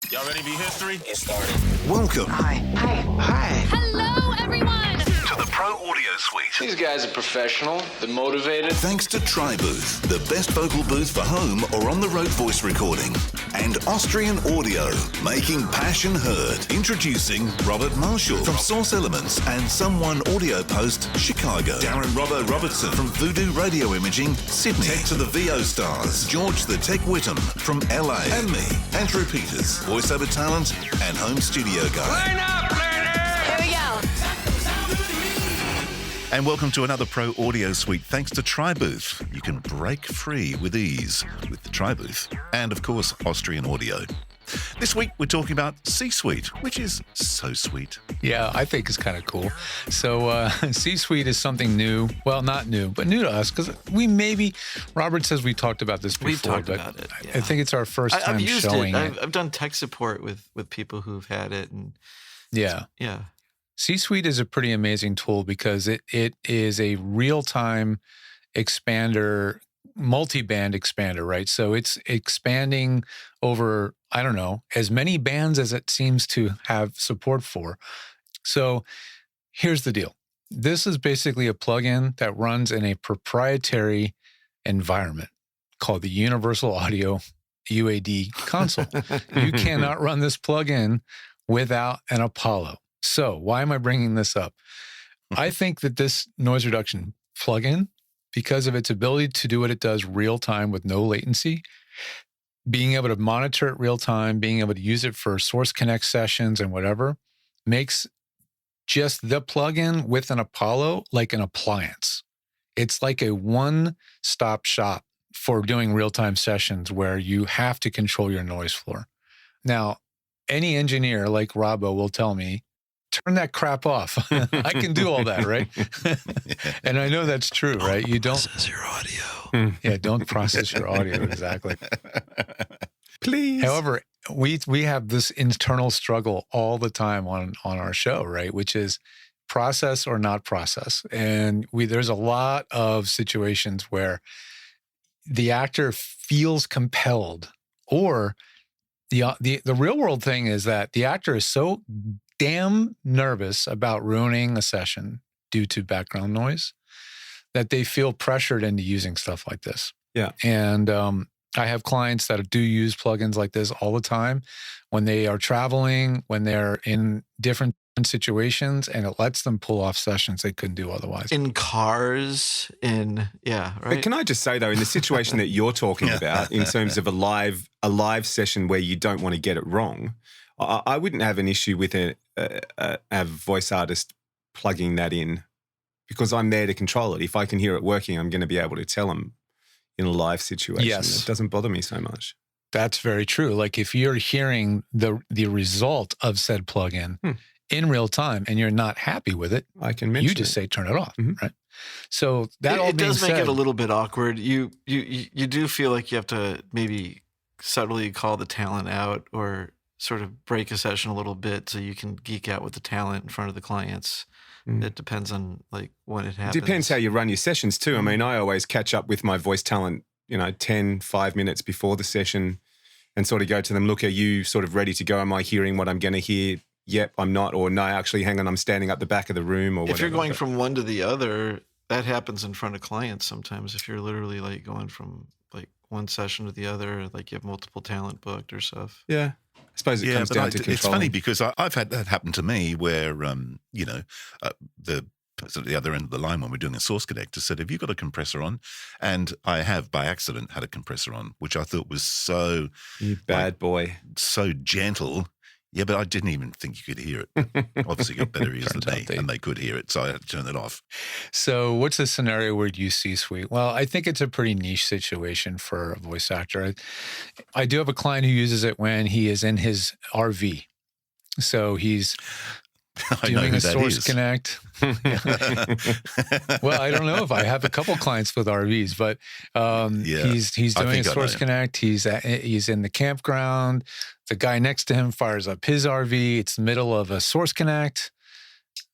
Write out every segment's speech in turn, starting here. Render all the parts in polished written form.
Y'all ready to be history? Get started. Welcome Hi. Hello, everyone. to the Pro Audio Suite. These guys are professional. They're motivated. Thanks to TriBooth, the best vocal booth for home or on-the-road voice recording. And Austrian Audio, making passion heard. Introducing Robert Marshall from Source Elements and Someone Audio Post, Chicago. Darren Robbo Robertson from Voodoo Radio Imaging, Sydney. Tech to the VO Stars, George the Tech Whittam from LA. And me, Andrew Peters, voiceover talent and home studio guy. Here we go. And welcome to another Pro Audio Suite. Thanks to TriBooth, you can break free with ease with the TriBooth and, of course, Austrian Audio. This week, we're talking about C-Suite, which is so sweet. Yeah, I think it's kind of cool. So C-Suite is something new. Well, not new, but new to us because Robert says we talked about this before. We've talked but about it. Yeah. I think it's our first time I've used showing it. it. I've done tech support with people who've had it. And Yeah. C-Suite is a pretty amazing tool because it is a real-time expander, multi-band expander, right? So it's expanding over, I don't know, as many bands as it seems to have support for. So here's the deal. This is basically a plugin that runs in a proprietary environment called the Universal Audio UAD console. You cannot run this plugin without an Apollo. So why am I bringing this up? I think that this noise reduction plugin, because of its ability to do what it does real time with no latency, being able to monitor it real time, being able to use it for Source Connect sessions and whatever, makes just the plugin with an Apollo like an appliance. It's like a one-stop shop for doing real-time sessions where you have to control your noise floor. Now, any engineer like Robbo will tell me, turn that crap off. I can do all that, right? And I know that's true, right? You don't process your audio. Yeah, don't process your audio, exactly. Please. However, we have this internal struggle all the time on our show, right? Which is process or not process. And there's a lot of situations where the actor feels compelled, or the real world thing is that the actor is so damn nervous about ruining a session due to background noise that they feel pressured into using stuff like this. Yeah. And I have clients that do use plugins like this all the time when they are traveling, when they're in different situations, and it lets them pull off sessions they couldn't do otherwise. In cars, right? But can I just say though, in the situation that you're talking about, in terms of a live session where you don't want to get it wrong, I wouldn't have an issue with a voice artist plugging that in, because I'm there to control it. If I can hear it working, I'm going to be able to tell them in a live situation. Yes. It doesn't bother me so much. That's very true. Like if you're hearing the result of said plugin in real time and you're not happy with it, I can mention you just say turn it off, Mhm. right? So that all it being does make said, it a little bit awkward. You do feel like you have to maybe subtly call the talent out or sort of break a session a little bit so you can geek out with the talent in front of the clients. It depends on like when it happens. Depends how you run your sessions too. I mean, I always catch up with my voice talent, 5 minutes before the session and sort of go to them, look, are you sort of ready to go? Am I hearing what I'm going to hear? Yep, I'm not. Or no, actually, hang on, I'm standing up the back of the room or whatever. If you're going from one to the other, that happens in front of clients sometimes. If you're literally like going from like one session to the other, like you have multiple talent booked or stuff. Yeah. I suppose it comes down to controlling. It's funny because I've had that happen to me where, the person at the other end of the line when we're doing a Source Connect said, have you got a compressor on? And I have, by accident, had a compressor on, which I thought was so... You bad boy. So gentle. Yeah, but I didn't even think you could hear it. Obviously got better ears than me, and they could hear it, so I had to turn it off. So what's the scenario where you see C-Suite? Well, I think it's a pretty niche situation for a voice actor. I do have a client who uses it when he is in his RV. So he's doing a Source Connect. Well, I don't know if I have a couple clients with RVs, but he's doing a Source Connect. He's in the campground. The guy next to him fires up his RV. It's the middle of a Source Connect.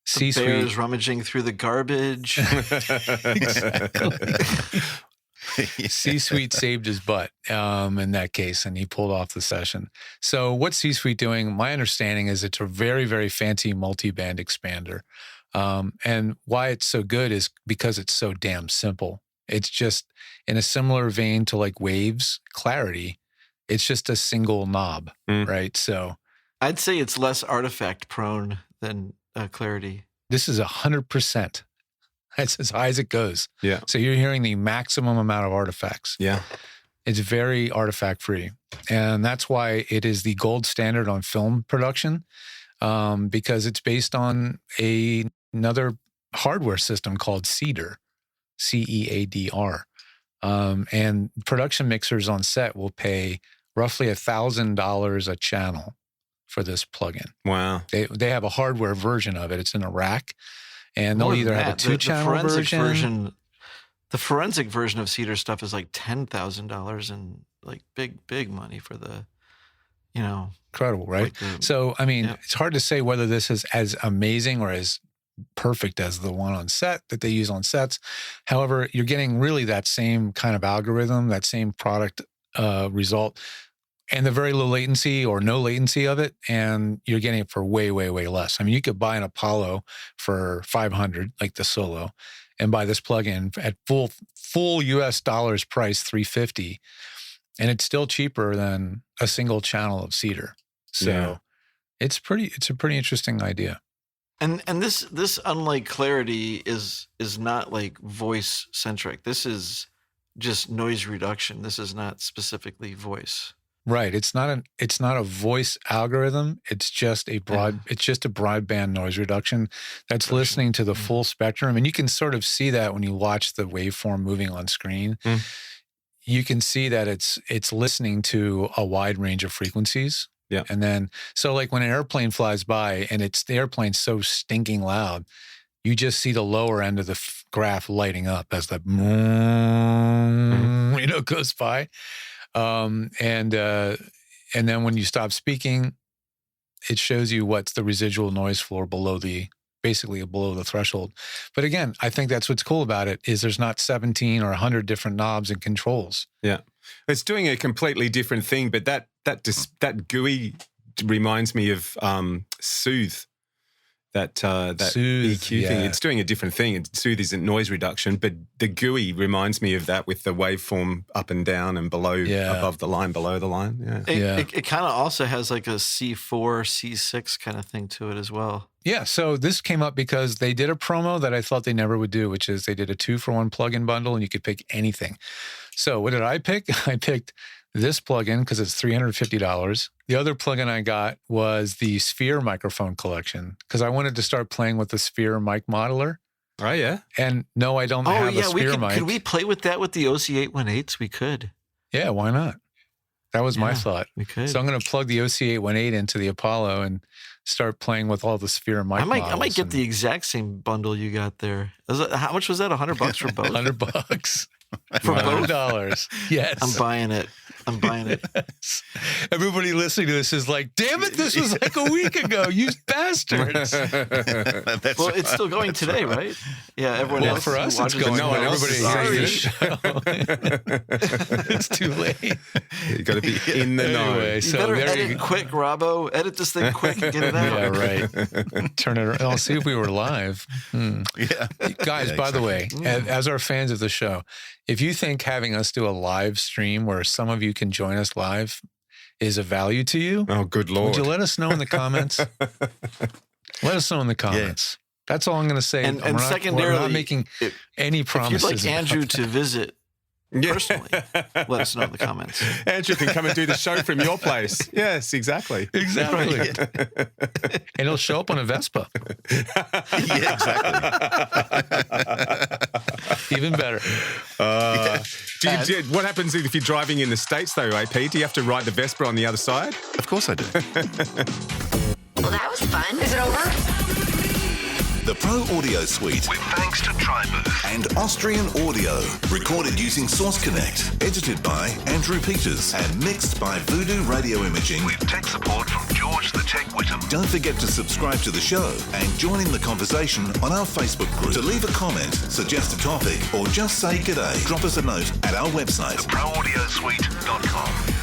C-Suite. Bears rummaging through the garbage. Exactly. C-Suite saved his butt in that case, and he pulled off the session. So what's C-Suite doing? My understanding is it's a very, very fancy multi-band expander. And why it's so good is because it's so damn simple. It's just in a similar vein to like Waves Clarity. It's just a single knob, right? So I'd say it's less artifact prone than Clarity. this is 100%. That's as high as it goes. Yeah. So you're hearing the maximum amount of artifacts. Yeah. It's very artifact free. And that's why it is the gold standard on film production, because it's based on another hardware system called Cedar, CEADR. And production mixers on set will pay roughly $1,000 a channel for this plugin. Wow. They have a hardware version of it. It's in a rack. And they'll More than either have a that. two-channel version. The forensic version of Cedar stuff is like $10,000 and like big money for the, Incredible, right? like So, I mean, yeah. it's hard to say whether this is as amazing or as perfect as the one on set that they use on sets. However, you're getting really that same kind of algorithm, that same product result, and the very low latency or no latency of it, and you're getting it for way, way, way less. I mean, you could buy an Apollo for $500, like the Solo, and buy this plugin at full US dollars price, $350, and it's still cheaper than a single channel of Cedar. So Yeah. it's a pretty interesting idea. And this unlike Clarity is not like voice centric. This is just noise reduction. This is not specifically voice. Right. It's not a voice algorithm. It's just a broadband noise reduction that's listening to the full spectrum. And you can sort of see that when you watch the waveform moving on screen. You can see that it's listening to a wide range of frequencies. Yeah. And then, so like when an airplane flies by and the airplane's so stinking loud, you just see the lower end of the graph lighting up as the goes by. And then when you stop speaking, it shows you what's the residual noise floor basically below the threshold. But again, I think that's what's cool about it is there's not 17 or 100 different knobs and controls. Yeah. It's doing a completely different thing, but that GUI reminds me of Soothe. That Soothe, EQ thing, it's doing a different thing. Soothe isn't noise reduction, but the GUI reminds me of that with the waveform up and down and below, above the line, below the line. Yeah. It kind of also has like a C4, C6 kind of thing to it as well. Yeah, so this came up because they did a promo that I thought they never would do, which is they did a 2-for-1 plugin bundle and you could pick anything. So what did I pick? I picked this plugin because it's $350. The other plugin I got was the Sphere microphone collection because I wanted to start playing with the Sphere mic modeler. Oh, yeah. And no, I don't have a Sphere mic. Could we play with that with the OC818s? We could. Yeah, why not? That was my thought. We could. So I'm going to plug the OC818 into the Apollo and start playing with all the Sphere mic models. I might get the exact same bundle you got there. How much was that? $100 for both? $100 for both $100. Yes. I'm buying it. Yes. Everybody listening to this is like, damn it, this was like a week ago, you bastards. Well, it's still going today, right? Yeah, everyone else. For us, it's going. No one else is hearing the show. It's too late. You got to be in the know. Anyway, You so better there edit you go. quick, Robbo. Edit this thing quick and get it out. Yeah, right. Turn it around. I'll see if we were live. Yeah. Guys, by the way, as our fans of the show, if you think having us do a live stream where some of you can join us live is of value to you, Oh, good Lord. would you let us know in the comments? Let us know in the comments. That's all I'm going to say. And we're secondarily, not making any promises. If you'd like Andrew about to visit personally, let us know in the comments. Andrew can come and do the show from your place. Yes, exactly. Exactly. And he'll show up on a Vespa. Yeah, exactly. Even better. What happens if you're driving in the States, though, AP? Do you have to ride the Vespa on the other side? Of course I do. Well, that was fun. Is it over? The Pro Audio Suite With thanks to TriBooth. and Austrian Audio. Recorded using Source Connect. Edited by Andrew Peters and mixed by Voodoo Radio Imaging. With tech support from George the Tech Whittam. Don't forget to subscribe to the show and join in the conversation on our Facebook group. To leave a comment, suggest a topic, or just say g'day, drop us a note at our website, theproaudiosuite.com.